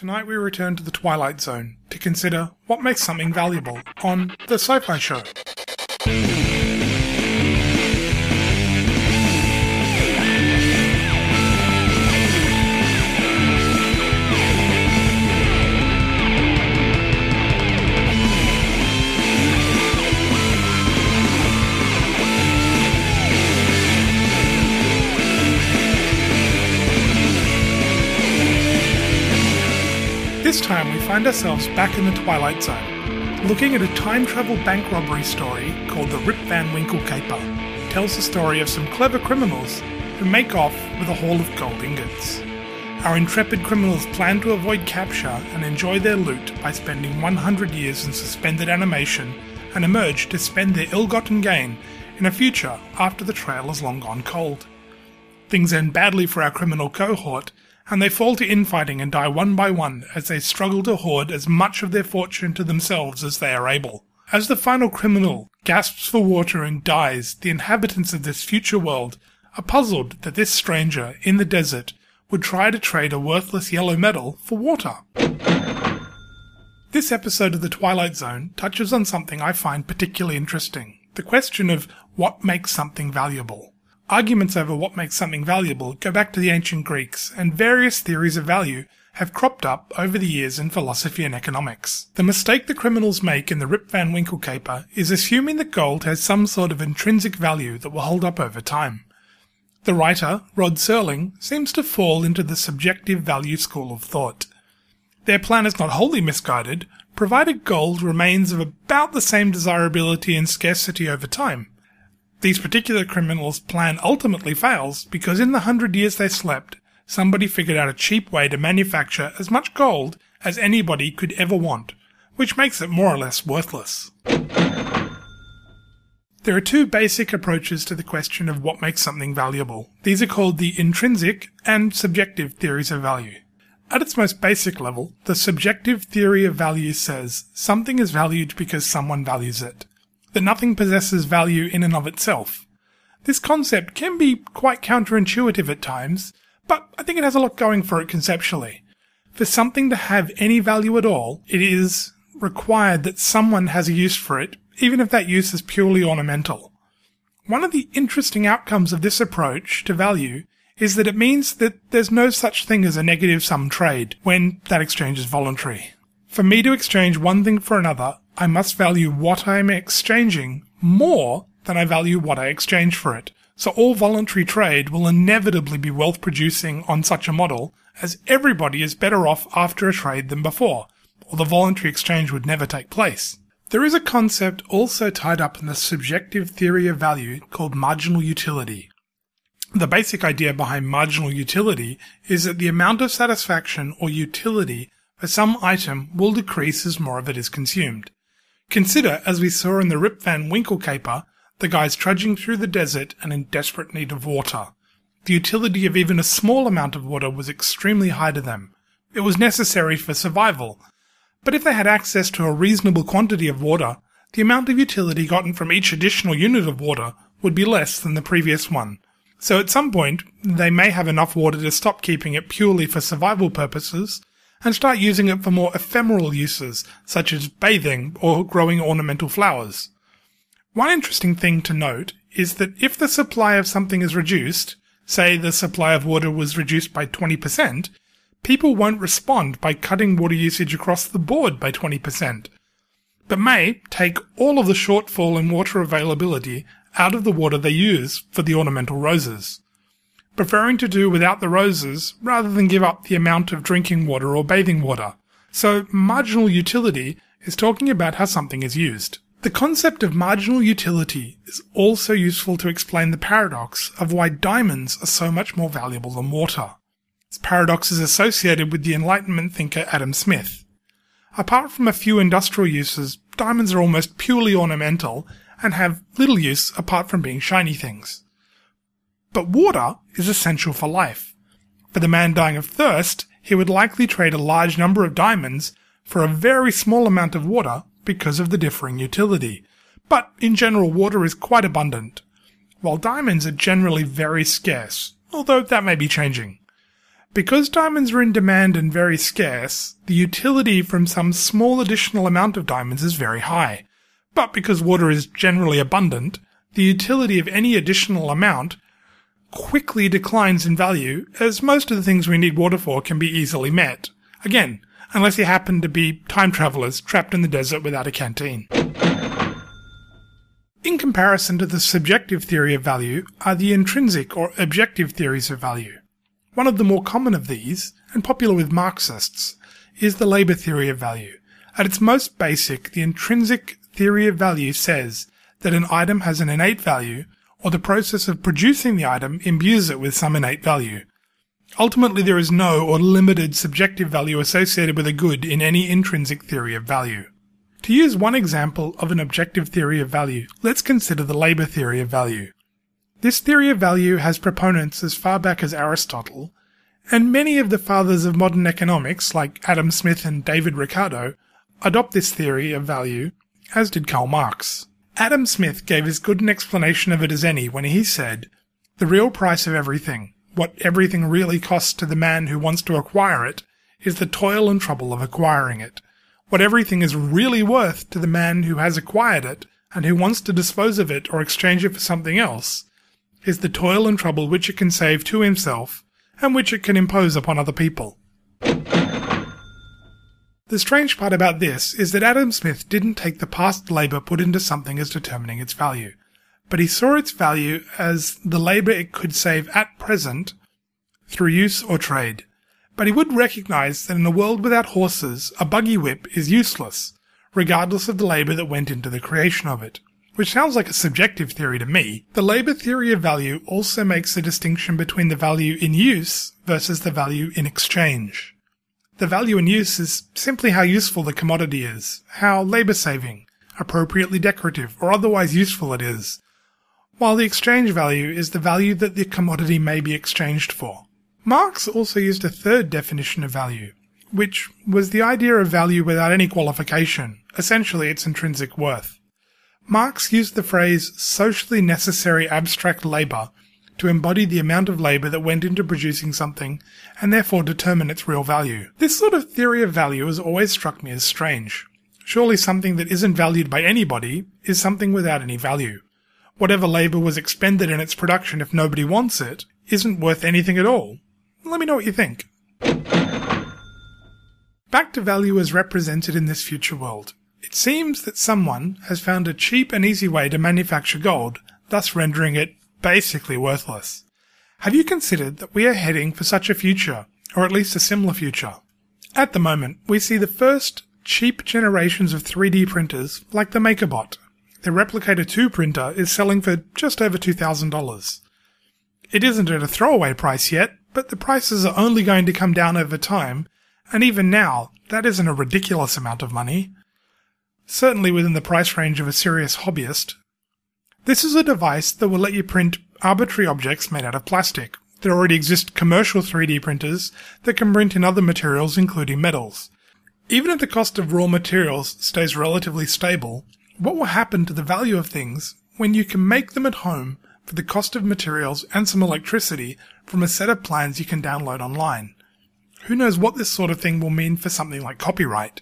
Tonight we return to the Twilight Zone to consider what makes something valuable on The Sci-Fi Show. This time we find ourselves back in the Twilight Zone, looking at a time-travel bank robbery story called the Rip Van Winkle Caper. It tells the story of some clever criminals who make off with a haul of gold ingots. Our intrepid criminals plan to avoid capture and enjoy their loot by spending 100 years in suspended animation and emerge to spend their ill-gotten gain in a future after the trail has long gone cold. Things end badly for our criminal cohort, and they fall to infighting and die one by one as they struggle to hoard as much of their fortune to themselves as they are able. As the final criminal gasps for water and dies, the inhabitants of this future world are puzzled that this stranger in the desert would try to trade a worthless yellow metal for water. This episode of The Twilight Zone touches on something I find particularly interesting: the question of what makes something valuable. Arguments over what makes something valuable go back to the ancient Greeks, and various theories of value have cropped up over the years in philosophy and economics. The mistake the criminals make in the Rip Van Winkle caper is assuming that gold has some sort of intrinsic value that will hold up over time. The writer, Rod Serling, seems to fall into the subjective value school of thought. Their plan is not wholly misguided, provided gold remains of about the same desirability and scarcity over time. These particular criminals' plan ultimately fails because in the 100 years they slept, somebody figured out a cheap way to manufacture as much gold as anybody could ever want, which makes it more or less worthless. There are two basic approaches to the question of what makes something valuable. These are called the intrinsic and subjective theories of value. At its most basic level, the subjective theory of value says something is valued because someone values it, that nothing possesses value in and of itself. This concept can be quite counterintuitive at times, but I think it has a lot going for it conceptually. For something to have any value at all, it is required that someone has a use for it, even if that use is purely ornamental. One of the interesting outcomes of this approach to value is that it means that there's no such thing as a negative-sum trade when that exchange is voluntary. For me to exchange one thing for another, I must value what I am exchanging more than I value what I exchange for it. So all voluntary trade will inevitably be wealth producing on such a model, as everybody is better off after a trade than before, or the voluntary exchange would never take place. There is a concept also tied up in the subjective theory of value called marginal utility. The basic idea behind marginal utility is that the amount of satisfaction or utility for some item will decrease as more of it is consumed. Consider, as we saw in the Rip Van Winkle caper, the guys trudging through the desert and in desperate need of water. The utility of even a small amount of water was extremely high to them. It was necessary for survival. But if they had access to a reasonable quantity of water, the amount of utility gotten from each additional unit of water would be less than the previous one. So at some point, they may have enough water to stop keeping it purely for survival purposes and start using it for more ephemeral uses, such as bathing or growing ornamental flowers. One interesting thing to note is that if the supply of something is reduced, say the supply of water was reduced by 20%, people won't respond by cutting water usage across the board by 20%, but may take all of the shortfall in water availability out of the water they use for the ornamental roses, preferring to do without the roses rather than give up the amount of drinking water or bathing water. So marginal utility is talking about how something is used. The concept of marginal utility is also useful to explain the paradox of why diamonds are so much more valuable than water. This paradox is associated with the Enlightenment thinker Adam Smith. Apart from a few industrial uses, diamonds are almost purely ornamental and have little use apart from being shiny things. But water is essential for life. For the man dying of thirst, he would likely trade a large number of diamonds for a very small amount of water because of the differing utility. But in general, water is quite abundant, while diamonds are generally very scarce, although that may be changing. Because diamonds are in demand and very scarce, the utility from some small additional amount of diamonds is very high. But because water is generally abundant, the utility of any additional amount quickly declines in value, as most of the things we need water for can be easily met. Again, unless you happen to be time travelers trapped in the desert without a canteen. In comparison to the subjective theory of value are the intrinsic or objective theories of value. One of the more common of these, and popular with Marxists, is the labour theory of value. At its most basic, the intrinsic theory of value says that an item has an innate value, or the process of producing the item imbues it with some innate value. Ultimately, there is no or limited subjective value associated with a good in any intrinsic theory of value. To use one example of an objective theory of value, let's consider the labour theory of value. This theory of value has proponents as far back as Aristotle, and many of the fathers of modern economics, like Adam Smith and David Ricardo, adopt this theory of value, as did Karl Marx. Adam Smith gave as good an explanation of it as any when he said, "The real price of everything, what everything really costs to the man who wants to acquire it, is the toil and trouble of acquiring it. What everything is really worth to the man who has acquired it and who wants to dispose of it or exchange it for something else, is the toil and trouble which it can save to himself and which it can impose upon other people." The strange part about this is that Adam Smith didn't take the past labour put into something as determining its value, but he saw its value as the labour it could save at present through use or trade. But he would recognise that in a world without horses, a buggy whip is useless, regardless of the labour that went into the creation of it. Which sounds like a subjective theory to me. The labour theory of value also makes a distinction between the value in use versus the value in exchange. The value in use is simply how useful the commodity is, how labour-saving, appropriately decorative, or otherwise useful it is, while the exchange value is the value that the commodity may be exchanged for. Marx also used a third definition of value, which was the idea of value without any qualification, essentially its intrinsic worth. Marx used the phrase socially necessary abstract labour to embody the amount of labour that went into producing something and therefore determine its real value. This sort of theory of value has always struck me as strange. Surely something that isn't valued by anybody is something without any value. Whatever labour was expended in its production, if nobody wants it, isn't worth anything at all. Let me know what you think. Back to value as represented in this future world. It seems that someone has found a cheap and easy way to manufacture gold, thus rendering it basically worthless. Have you considered that we are heading for such a future, or at least a similar future? At the moment, we see the first cheap generations of 3D printers like the MakerBot. The Replicator 2 printer is selling for just over $2,000. It isn't at a throwaway price yet, but the prices are only going to come down over time, and even now, that isn't a ridiculous amount of money. Certainly within the price range of a serious hobbyist. This is a device that will let you print arbitrary objects made out of plastic. There already exist commercial 3D printers that can print in other materials, including metals. Even if the cost of raw materials stays relatively stable, what will happen to the value of things when you can make them at home for the cost of materials and some electricity from a set of plans you can download online? Who knows what this sort of thing will mean for something like copyright?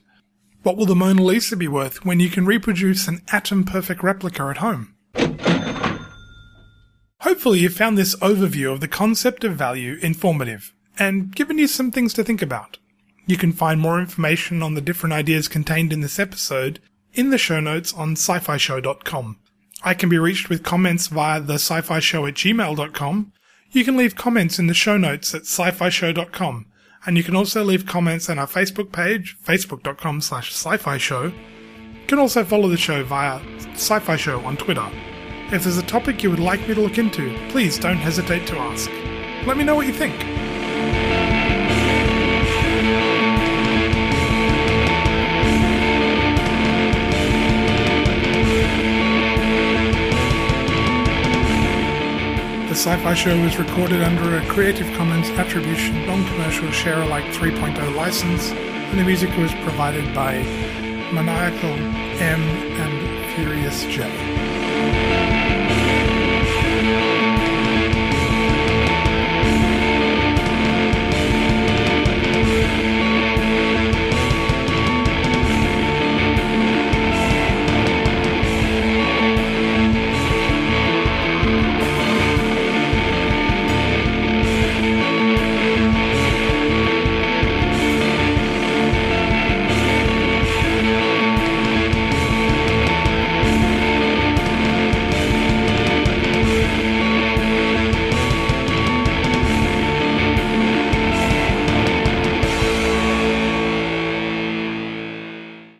What will the Mona Lisa be worth when you can reproduce an atom-perfect replica at home? Hopefully you found this overview of the concept of value informative, and given you some things to think about. You can find more information on the different ideas contained in this episode in the show notes on scifishow.com. I can be reached with comments via the scifishow@gmail.com. You can leave comments in the show notes at scifishow.com, and you can also leave comments on our Facebook page, facebook.com/scifishow. You can also follow the show via Sci-Fi Show on Twitter. If there's a topic you would like me to look into, please don't hesitate to ask. Let me know what you think. The Sci-Fi Show is recorded under a Creative Commons Attribution Non-Commercial Share-alike 3.0 license, and the music was provided by Maniacal M and Furious J.